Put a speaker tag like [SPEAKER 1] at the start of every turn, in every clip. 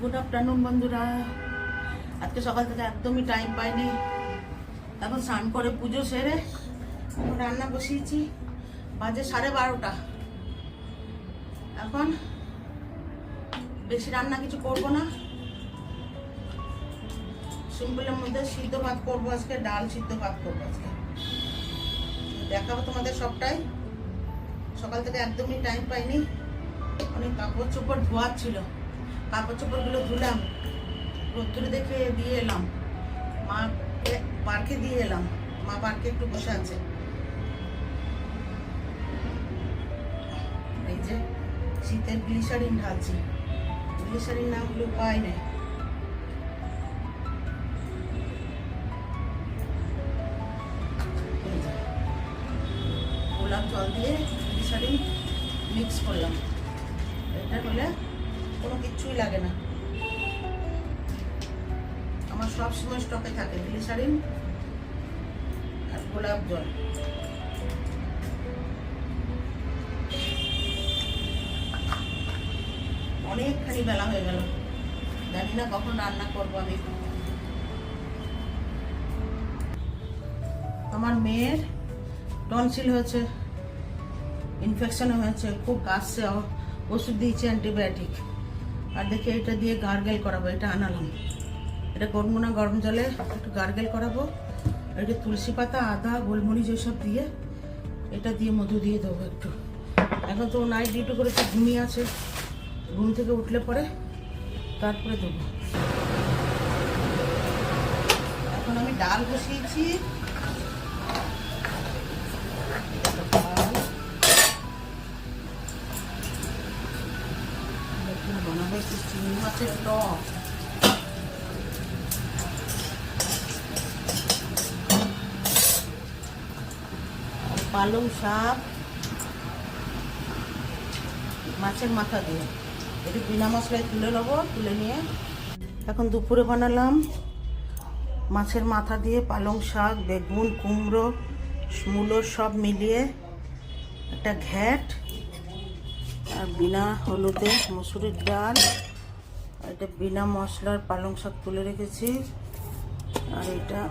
[SPEAKER 1] Good afternoon বন্ধুরা। আজকে সকাল থেকে একদমই টাইম পাইনি। এখন স্নান করে পুজো সেরে রান্না বসিয়েছি। বাজে 12:30। এখন বেশি রান্না কিছু করব না, সিম্পলের মধ্যে সিদ্ধ ভাত করবো আজকে, ডাল সিদ্ধ ভাত করবো আজকে। দেখাবো তোমাদের সবটাই। সকাল থেকে একদমই টাইম পাইনি। অনেক কাপড় চোপড় ধোয়ার ছিল, কাপড় চোপড়গুলো ধুলাম, রোদ্দুরে দেখে দিয়ে এলাম। মাকে পার্কে দিয়ে এলাম, মা পার্কে একটু বসে আছে। এই যে শীতের গ্লিসারিন ঢালছি, গ্লিসারিন না হলে উপায় নেই। গোলাপ জল দিয়ে গ্লিসারিন মিক্স করলাম। এটা হলে কোনো কিচ্ছুই লাগে না। আমার সব সময় স্টকে থাকে গ্লিসারিন আর গোলাপ জল। অনেকখানি বেলা হয়ে গেল, জানি না কখন রান্না করবো আমি। আমার মেয়ের টনসিল হয়েছে, ইনফেকশন হয়েছে, খুব কাশছে, ওষুধ দিয়েছে অ্যান্টিবায়োটিক। আর দেখি এটা দিয়ে গার্গেল করাবো, এটা আনালাম। এটা করবো না, গরম জলে একটু গার্গেল করাবো। এটা তুলসী পাতা, আদা, গোলমরিচ এসব দিয়ে, এটা দিয়ে মধু দিয়ে দেবো একটু। এখন তো নাইট ডিউটি করেছে, ঘুমিয়ে আছে, ঘুম থেকে উঠলে পরে তারপরে দেবো। এখন আমি ডাল বসিয়েছি, বানাবো একটু চিংড়ি মাছের টক। পালং শাক মাছের মাথা দিয়ে একটু বিনা মশলায় তুলে নেবো। তুলে নিয়ে এখন দুপুরে বানালাম মাছের মাথা দিয়ে পালং শাক, বেগুন, কুমড়ো, মূলো সব মিলিয়ে একটা ঘ্যাট, আর বিনা হলুদে মসুরির ডাল। এটা বিনা মশলার পালং শাক তুলে রেখেছি। আর এটা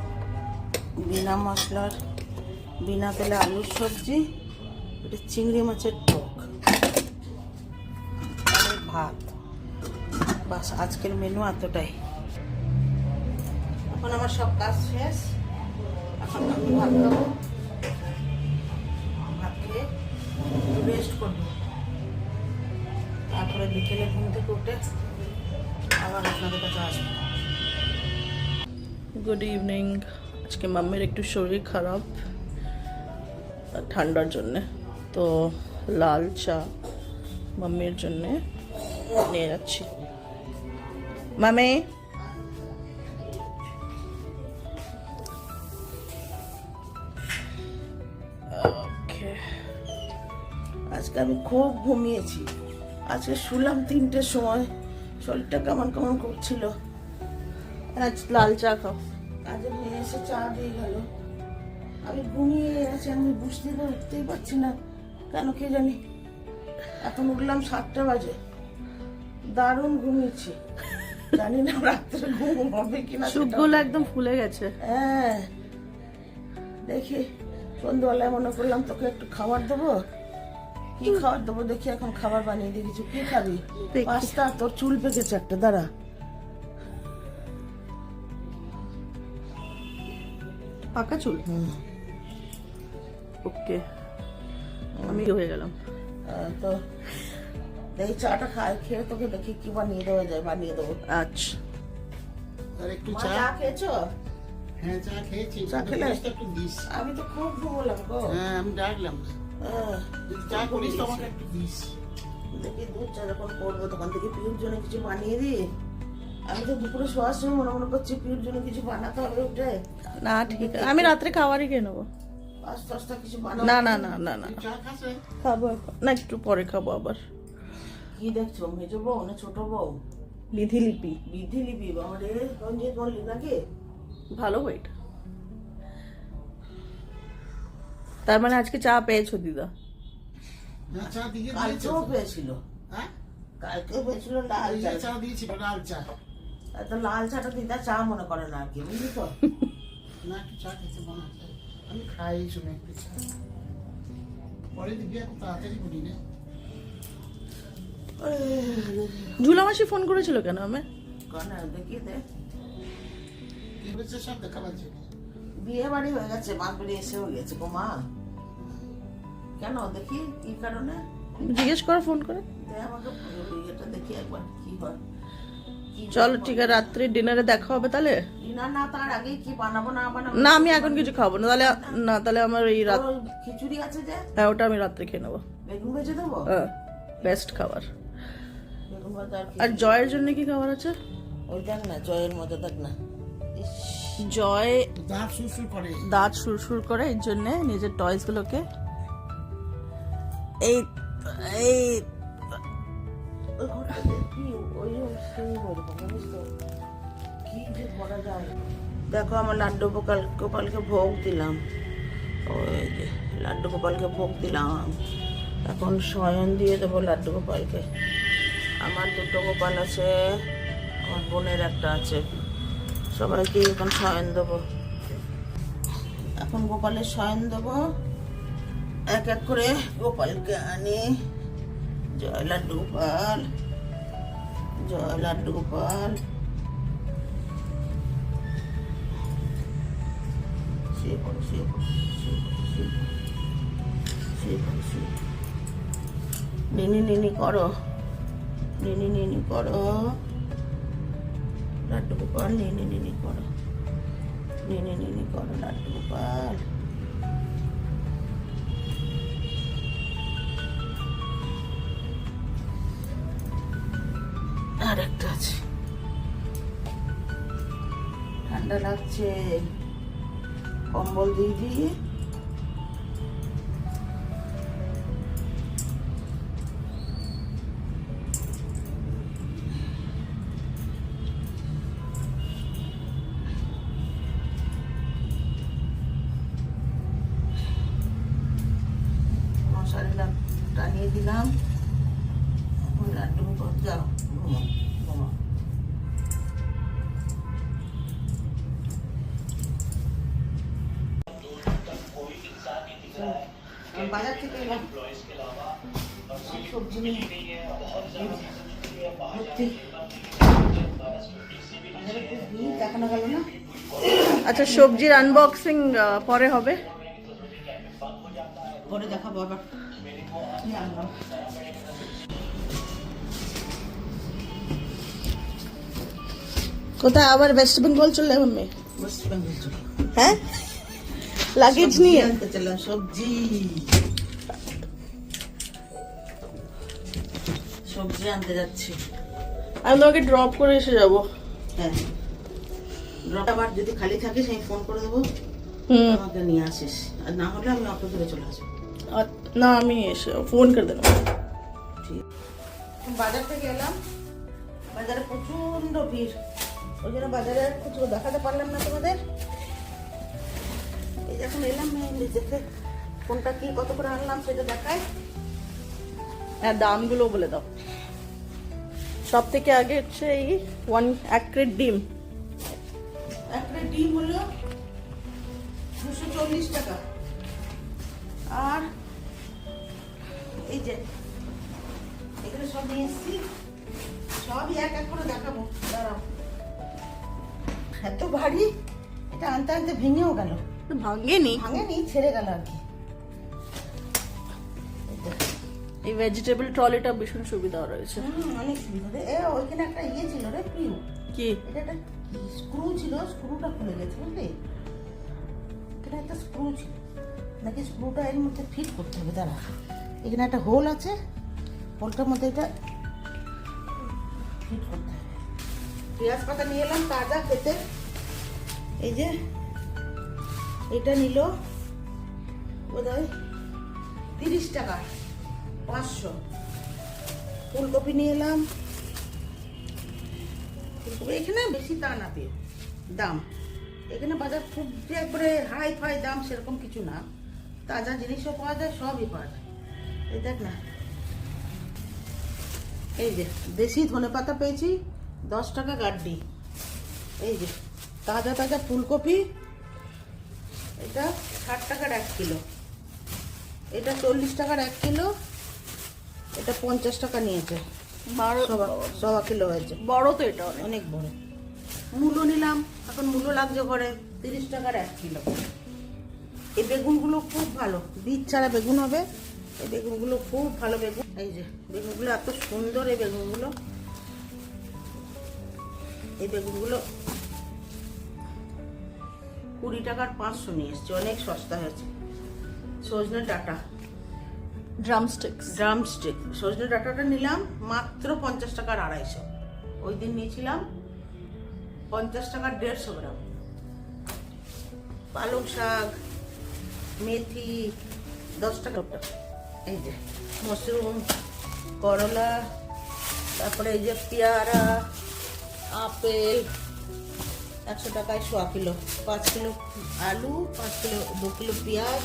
[SPEAKER 1] বিনা মশলার বিনা তেলে আলুর সবজি। এটা চিংড়ি মাছের টক আর ভাত। বাস, আজকের মেনু এতটাই। এখন আমার সব কাজ শেষ, এখন আমি ভাত খাবো। ভাত খেয়ে রেস্ট করবো, তারপরে বিকেলে ঘুম থেকে উঠে আবার আপনাদের কাছে আসবো।
[SPEAKER 2] Good evening. আজকে মাম্মির একটু শরীর খারাপ ঠান্ডার জন্যে, তো লাল চা মাম্মির জন্যে নিয়ে যাচ্ছি। মামে
[SPEAKER 1] আজকে আমি খুব ঘুমিয়েছি। আজকে শুলাম 3টের সময়, শরীরটা কেমন কেমন করছিল।
[SPEAKER 2] আজ লাল চা খাও।
[SPEAKER 1] কাজে মেয়ে এসে চা দিয়ে গেল, আমি ঘুমিয়ে আছি। আমি উঠতেই পারছি না কেন কে জানি। এখন উঠলাম 7টা বাজে, দারুণ ঘুমিয়েছি। জানি না রাত্রে ঘুম হবে কিনা।
[SPEAKER 2] চোখগুলো একদম ফুলে গেছে।
[SPEAKER 1] হ্যাঁ, দেখি সন্ধ্যাবেলায় মনে করলাম তোকে একটু খাবার দেবো। কি খাবার দেবো দেখি, এখন খাবার বানিয়ে দিয়ে কিছু। কি খাবি? পাস্তা। তোর চুল পেকেছে একটা, দাঁড়া।
[SPEAKER 2] পাকা চুল? ওকে, আমি হয়ে গেলাম।
[SPEAKER 1] তো এই চাটা খেয়ে তোকে দেখি কি বানিয়ে দেওয়া যায়, বানিয়ে দেবো।
[SPEAKER 2] আচ্ছা,
[SPEAKER 3] আর একটু
[SPEAKER 1] মা,
[SPEAKER 3] চা।
[SPEAKER 1] চা খেয়েছো?
[SPEAKER 3] হ্যাঁ, চা খেয়েছি।
[SPEAKER 1] চা খেলে?
[SPEAKER 3] একটু দিস।
[SPEAKER 1] আমি তো খুব ঘুমোলাম গো।
[SPEAKER 3] হ্যাঁ, আমি ডাকলাম। যদি চা করিস তো আমাকে একটু দিস।
[SPEAKER 1] দেখি দুধ চা যখন করবো তখন থেকে পিউর জন্য কিছু বানিয়ে দিই। আমি তো দুপুরে শোয়ার সময় মনে করছি পিউর জন্য কিছু বানাতে হবে উঠে।
[SPEAKER 2] না ঠিক আছে, আমি রাত্রে খাবারই খেয়ে নেবো।
[SPEAKER 1] পাস্তা কিছু বানাবো।
[SPEAKER 2] না না না না না,
[SPEAKER 3] চা খাস?
[SPEAKER 2] খাবো এখন না, একটু পরে খাবো আবার।
[SPEAKER 1] কি দেখছো, মেজো বউ না ছোট বউ?
[SPEAKER 2] বিধিলিপি।
[SPEAKER 1] বিধিলিপি? বাবারে, রঞ্জিত বললি নাকি?
[SPEAKER 2] ভালো বইটা। তার মানে আজকে চা পেয়েছো দিদা?
[SPEAKER 3] চা দিয়ে
[SPEAKER 1] কালকেও পেয়েছিল।
[SPEAKER 3] হ্যাঁ,
[SPEAKER 1] কালকে হয়েছিল লাল
[SPEAKER 3] এই
[SPEAKER 1] চা।
[SPEAKER 3] যে চা দিয়েছিল লাল চা,
[SPEAKER 1] তো লাল চাটা দিদা চা মনে করে না আর কি, বুঝলি তো?
[SPEAKER 3] না একটু চা খেতে মনে আছে, আমি খাই শুনে একটু চা, পরে দিবি এখন তাড়াতাড়ি করি না।
[SPEAKER 2] ঝুলা মাসি ফোন করেছিল কেন আমি?
[SPEAKER 1] কনে দেখি দে,
[SPEAKER 3] কি হয়েছে সব দেখা লাগছে।
[SPEAKER 1] বিয়ে বাড়ি হয়ে গেছে, বাঁশবাড়ি এসে হয়ে গেছে গো মা। কেন দেখি কি কারণে,
[SPEAKER 2] জিজ্ঞেস করো ফোন করে।
[SPEAKER 1] দে আমাকে এটা দেখি একবার কি হয়। কি
[SPEAKER 2] চলো ঠিক আছে, রাত্রি ডিনারে দেখা হবে তাহলে।
[SPEAKER 1] ডিনার না, তার আগে কি বানাবো না বানাবো?
[SPEAKER 2] না আমি এখন কিছু খাবো না, তাহলে না তাহলে আমার এই রাত,
[SPEAKER 1] তোর খিচুড়ি আছে যে,
[SPEAKER 2] হ্যাঁ ওটা আমি রাত্রে খেয়ে নেবো।
[SPEAKER 1] বেগুন ভেজে দেবো।
[SPEAKER 2] হ্যাঁ বেস্ট খাবার।
[SPEAKER 1] বেগুন ভাজা আর
[SPEAKER 2] আর জয়ের জন্য কি খাবার আছে?
[SPEAKER 1] ওই দেখ না, জয়ের মজা দেখ না। ইস,
[SPEAKER 2] জয়
[SPEAKER 3] দাঁত সুরসুর করে,
[SPEAKER 2] দাঁত সুরসুর করে, এর জন্য নিজের টয়েস গুলোকে এই এই
[SPEAKER 1] ওই ঘরটাতে কি ওই সেই ওরকম জানিস তো, কি যে করা যায়। দেখো আমার লাড্ডু গোপালকে ভোগ দিলাম, ওই যে লাড্ডু গোপালকে ভোগ দিলাম। এখন শয়ন দিয়ে দেবো লাড্ডু গোপালকে। আমার দুটো গোপাল আছে, আমার বোনের একটা আছে, সবাইকে এখন শয়ন দেবো। এখন গোপালের শয়ন দেবো, এক এক করে গোপালকে আনি। জয় লাড্ডু গোপাল, জয় লাড্ডু গোপাল। শুয়ে পড়ো, শুয়ে পড়ো, শুয়ে পড়ো, শুয়ে পড়ো, শুয়ে পড়ো, শুয়ে পড়ো। নিনি নিনি করো, নিনি নিনি করো, লাড্ডু গোপাল নিনি নিনি করো, নিনি নিনি করো লাড্ডু গোপাল। আর একটা আছে, ঠান্ডা লাগছে, কম্বল দিয়ে দিয়ে। মশারি টানিয়ে দিলাম। এখন লাড্ডু গোপাল যাও ঘুমো, ঘুমো। আমি বাজার থেকে এলাম, সবজি নিয়ে ভর্তি। বাজারে খুব ভিড়, দেখানো গেল না।
[SPEAKER 2] আচ্ছা সবজির আনবক্সিং পরে হবে।
[SPEAKER 1] পরে দেখাবো আবার কি আনলাম।
[SPEAKER 2] কোথায় আবার ওয়েস্ট বেঙ্গল চলে যাবো আমি?
[SPEAKER 1] ওয়েস্ট বেঙ্গল চলো।
[SPEAKER 2] হ্যাঁ লাগেজ
[SPEAKER 1] সবজি
[SPEAKER 2] নিয়ে
[SPEAKER 1] আনতে চললাম, সবজি সবজি আনতে যাচ্ছি।
[SPEAKER 2] আমি তোমাকে ড্রপ করে এসে যাবো।
[SPEAKER 1] হ্যাঁ, ড্রপ আবার যদি খালি থাকিস আমি ফোন করে দেবো,
[SPEAKER 2] হুম
[SPEAKER 1] আমাকে নিয়ে আসিস। আর না হলে আমি অটো ধরে চলে আসবো।
[SPEAKER 2] না আমি এসে ফোন করে দেবো।
[SPEAKER 1] ঠিক, বাজার থেকে এলাম, বাজারে প্রচন্ড ভিড়, ওই জন্য বাজারে আর কিছু দেখাতে পারলাম না তোমাদের। এই যখন এলাম নিজেকে কোনটা কি কত করে আনলাম সেটা দেখায়।
[SPEAKER 2] হ্যাঁ দামগুলো বলে দাও। সব থেকে আগে হচ্ছে এই এক ক্রেট ডিম।
[SPEAKER 1] একটা ডিম হলো 240 টাকা। আর এই যে এখানে সব নিয়ে এসছি, সবই এক এক করে দেখাবো, দাঁড়াও। এত ভারী, এটা আনতে আনতে ভেঙেও গেল।
[SPEAKER 2] ভাঙেনি,
[SPEAKER 1] ভাঙেনি, ছেড়ে গেল আর কি।
[SPEAKER 2] এই ভেজিটেবল ট্রলিটা ভীষণ সুবিধা রয়েছে।
[SPEAKER 1] অনেক সুবিধা রে। ওইখানে একটা ইয়ে ছিল রে পিউ,
[SPEAKER 2] কি
[SPEAKER 1] এটা একটা স্ক্রু ছিল, স্ক্রুটা খুলে গেছে বুঝলি। এখানে একটা স্ক্রু ছিল, নাকি স্ক্রুটা এর মধ্যে ফিট করতে হবে। দাঁড়া, এখানে একটা হোল আছে, হোলটার মধ্যে এটা ফিট করতে হবে। পেঁয়াজ পাতা নিয়ে এলাম তাজা খেতে। এই যে এটা নিল বোধহয় 30 টাকা, 500। ফুলকপি নিয়ে এলাম, ফুলকপি এখানে বেশি তা না পেয়ে দাম। এখানে বাজার খুব যে একবারে হাই ফাই দাম সেরকম কিছু না, তাজা জিনিসও পাওয়া যায়, সবই পাওয়া যায়। এই দেখ না, এই যে দেশি ধনেপাতা পেয়েছি 10 টাকা গাড্ডি। এই যে তাজা তাজা ফুলকপি, এটা 60 টাকার 1 কিলো, এটা 40 টাকার 1 কিলো, এটা 50 টাকা নিয়েছে। সবা কিলো হয়েছে,
[SPEAKER 2] বড় তো এটা অনেক।
[SPEAKER 1] অনেক বড়। মূলো নিলাম, এখন মূলো লাগছে ঘরে 30 টাকার 1 কিলো। এই বেগুনগুলো খুব ভালো, বীজ ছাড়া বেগুন হবে। এই বেগুনগুলো খুব ভালো বেগুন। এই যে বেগুনগুলো এত সুন্দর, এই বেগুনগুলো 20 টাকার 500 নিয়ে এসছে, অনেক সস্তা হয়েছে। সজনে ডাঁটা,
[SPEAKER 2] ড্রামস্টিক্স।
[SPEAKER 1] সজনে ডাঁটাটা নিলাম মাত্র 50 টাকার 250। ওই দিন নিয়েছিলাম 50 টাকার 150 গ্রাম। পালং শাক, মেথি 10 টাকা। এই যে মাশরুম, করলা, তারপরে এই যে পেয়ারা, আপেল 100 টাকায় 100 কিলো। 5 কিলো আলু, 2 কিলো পেঁয়াজ,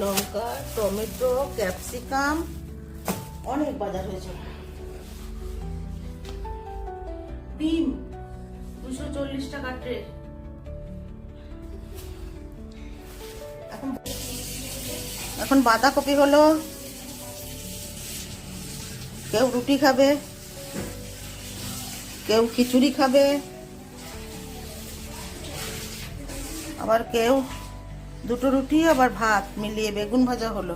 [SPEAKER 1] লঙ্কা, টমেটো, ক্যাপসিকাম, অনেক বাজার হয়েছে। ডিম 240 টাকা ট্রে। এখন বাঁধাকপি হলো, কেউ রুটি খাবে, কেউ খিচুড়ি খাবে, আবার কেউ 2টো রুটি আবার ভাত মিলিয়ে বেগুন ভাজা হলো।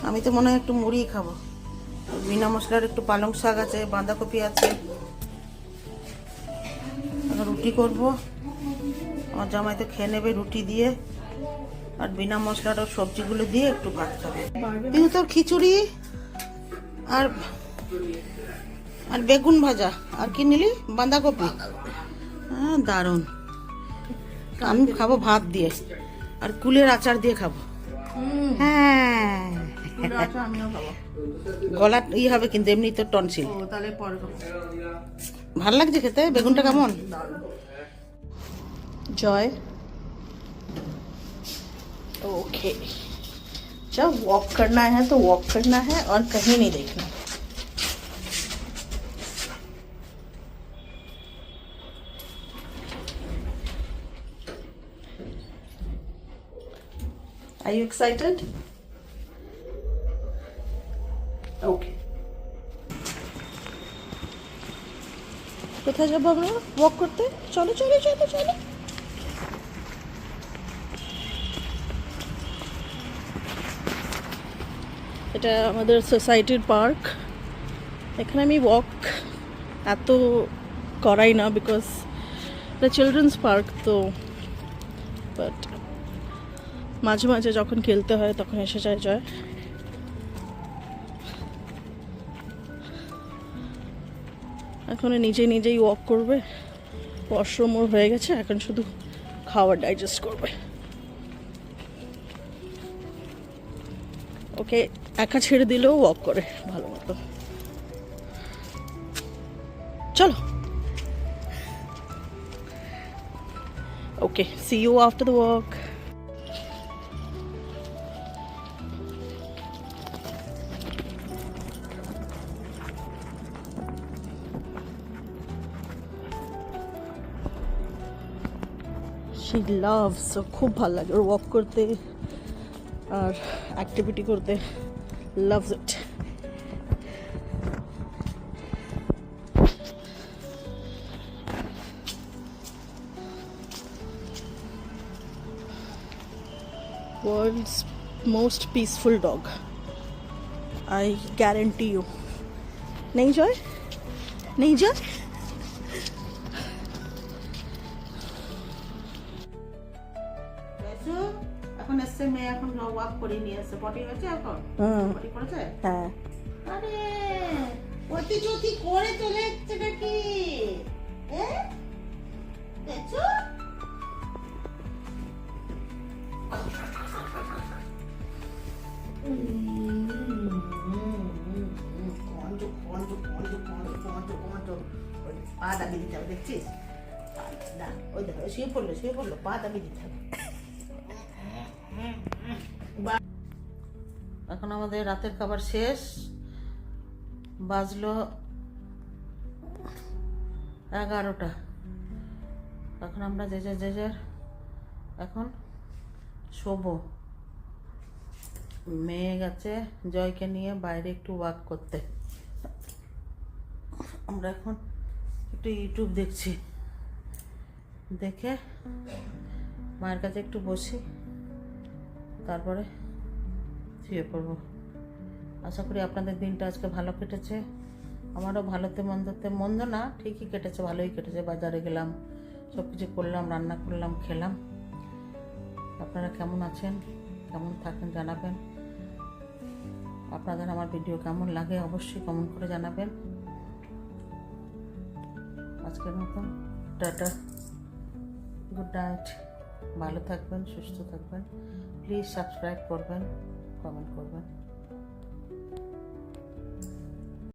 [SPEAKER 1] আমি তো মনে হয় একটু মুড়ি খাবো। বিনা মশলার একটু পালং শাক আছে, বাঁধাকপি আছে, রুটি করব। আমার জামাই তো খেয়ে নেবে রুটি দিয়ে, আর বিনা মশলার সবজিগুলো দিয়ে একটু ভাত খাবে। কিন্তু তোর খিচুড়ি আর আর বেগুন ভাজা, আর কি নিলি? বাঁধাকপি। হ্যাঁ, দারুণ। আমি খাবো ভাত দিয়ে, আর কুলের আচার দিয়ে খাবো। হ্যাঁ,
[SPEAKER 2] আমিও খাবো।
[SPEAKER 1] গলা হবে কিন্তু, এমনি তো টনসিল।
[SPEAKER 2] তাহলে পরে খাবো।
[SPEAKER 1] ভাল লাগছে খেতে। বেগুনটা কেমন?
[SPEAKER 2] जॉय ओके, जब वॉक करना है तो वॉक करना है और कहीं नहीं देखना। Are you excited? Okay. কোথায় যাবো আমরা ওয়াক করতে? চলো চলো চলো চলো। এটা আমাদের সোসাইটির পার্ক। এখানে আমি ওয়াক এত করাই না, বিকজ এটা চিলড্রেন্স পার্ক তো, বাট মাঝে মাঝে যখন খেলতে হয় তখন এসে যায়। এখন নিজেই ওয়াক করবে, ওয়াশরুম ওর হয়ে গেছে, এখন শুধু খাবার ডাইজেস্ট করবে। ওকে একা ছেড়ে দিলেও ওয়াক করে ভালো মতো। চলো, okay, see you after the walk. she loves, so খুব ভালো লাগে ওর ওয়াক করতে আর অ্যাক্টিভিটি করতে, loves it. World's most peaceful dog, I guarantee you. नहीं जॉय, नहीं जॉय।
[SPEAKER 1] এখন এসছে মেয়ে, এখন ওয়াক করে নিয়ে এসছে। পটি হয়েছে এখন? পটি করেছে?
[SPEAKER 2] হ্যাঁ।
[SPEAKER 1] আরে পটি চটি করে চলে এসছে নাকি? হ্যাঁ, দেখছো? পা দাবিয়ে দিতে হবে, দেখছিস? ওই দেখো শুয়ে পড়লো, পা দাবিয়ে দিতে হবে। এখন আমাদের রাতের খাবার শেষ। বাজলো 11টা। এখন আমরা যে যার এখন শোবো। মেয়ে গেছে জয়কে নিয়ে বাইরে একটু ওয়াক করতে। আমরা এখন একটু ইউটিউব দেখছি, দেখে মায়ের কাছে একটু বসি, তারপরে শুয়ে পড়বো। আশা করি আপনাদের দিনটা আজকে ভালো কেটেছে। আমারও ভালোতে মন্দ না, ঠিকই কেটেছে, ভালোই কেটেছে। বাজারে গেলাম, সব কিছু করলাম, রান্না করলাম, খেলাম। আপনারা কেমন আছেন, কেমন থাকেন জানাবেন। আপনাদের আমার ভিডিও কেমন লাগে অবশ্যই কমেন্ট করে জানাবেন। আজকের মতন টাটা, গুড নাইট। ভালো থাকবেন, সুস্থ থাকবেন। প্লিজ সাবস্ক্রাইব করবেন, কমেন্ট করবেন।